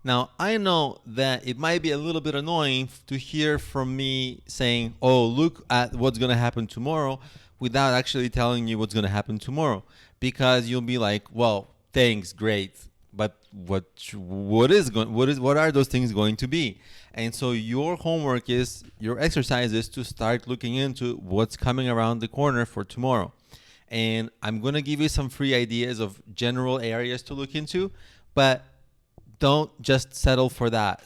Now, I know that it might be a little bit annoying to hear from me saying, oh, look at what's going to happen tomorrow, without actually telling you what's going to happen tomorrow. Because you'll be like, well, thanks, great. But what are those things going to be? And so your exercise is to start looking into what's coming around the corner for tomorrow. And I'm going to give you some free ideas of general areas to look into, but don't just settle for that.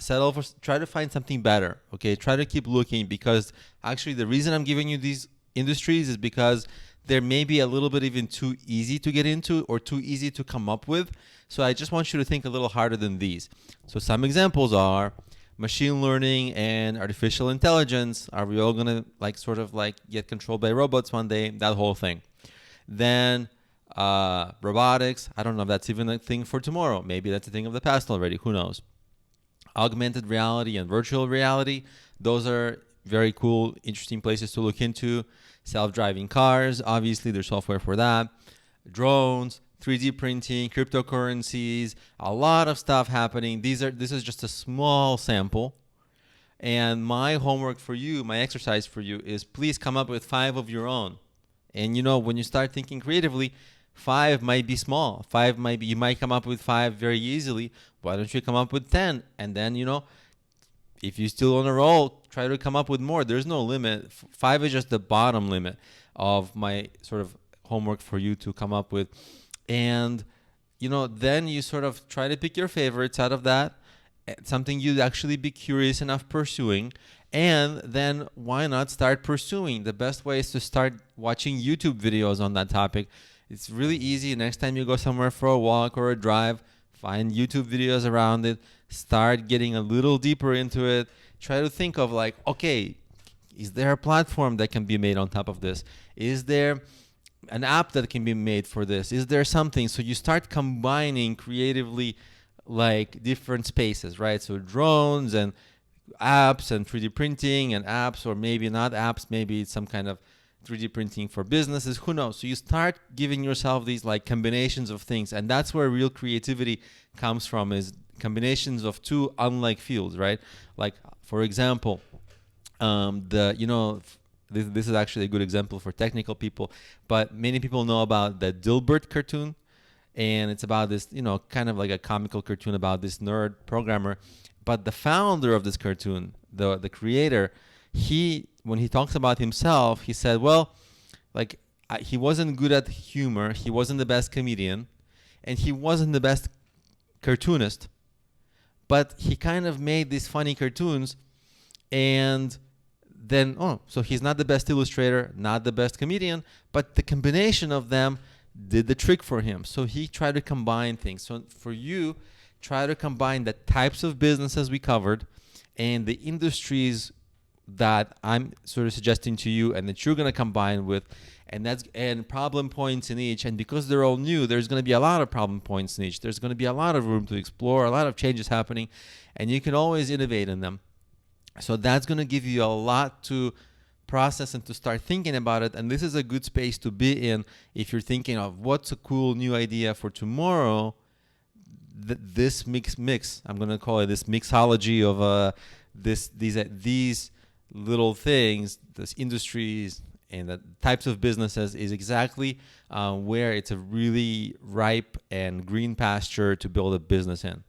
Try to find something better. Okay, try to keep looking, because actually the reason I'm giving you these industries is because they're maybe a little bit even too easy to get into or too easy to come up with. So I just want you to think a little harder than these. So some examples are machine learning and artificial intelligence. Are we all gonna get controlled by robots one day? That whole thing. Then robotics. I don't know if that's even a thing for tomorrow. Maybe that's a thing of the past already. Who knows? Augmented reality and virtual reality. Those are very cool, interesting places to look into. Self-driving cars. Obviously, there's software for that. Drones, 3D printing, cryptocurrencies. A lot of stuff happening. This is just a small sample. And my homework for you, my exercise for you, is please come up with 5 of your own. And when you start thinking creatively, 5 might be small. You might come up with 5 very easily. Why don't you come up with 10? And then, if you're still on a roll, try to come up with more. There's no limit. 5 is just the bottom limit of my sort of homework for you to come up with. And, then you sort of try to pick your favorites out of that, something you'd actually be curious enough pursuing. And then why not start pursuing? The best way is to start watching YouTube videos on that topic. It's really easy. Next time you go somewhere for a walk or a drive, find YouTube videos around it. Start getting a little deeper into it. Try to think of okay, is there a platform that can be made on top of this? Is there an app that can be made for this? Is there something? So you start combining creatively different spaces, right? So drones and apps and 3D printing and apps, or maybe not apps, maybe it's some kind of 3D printing for businesses, who knows? So you start giving yourself these combinations of things, and that's where real creativity comes from, is combinations of two unlike fields, right? For example, this is actually a good example for technical people, but many people know about the Dilbert cartoon, and it's about this, kind of like a comical cartoon about this nerd programmer. But the founder of this cartoon, the creator, when he talks about himself, he said, well, he wasn't good at humor, he wasn't the best comedian, and he wasn't the best cartoonist, but he kind of made these funny cartoons, and then, so he's not the best illustrator, not the best comedian, but the combination of them did the trick for him. So he tried to combine things. So for you, try to combine the types of businesses we covered and the industries that I'm sort of suggesting to you and that you're going to combine with, and problem points in each. And because they're all new, there's going to be a lot of problem points in each. There's going to be a lot of room to explore, a lot of changes happening, and you can always innovate in them. So that's going to give you a lot to process and to start thinking about it. And this is a good space to be in if you're thinking of what's a cool new idea for tomorrow. This mix, I'm going to call it this mixology of these little things, these industries and the types of businesses, is exactly where it's a really ripe and green pasture to build a business in.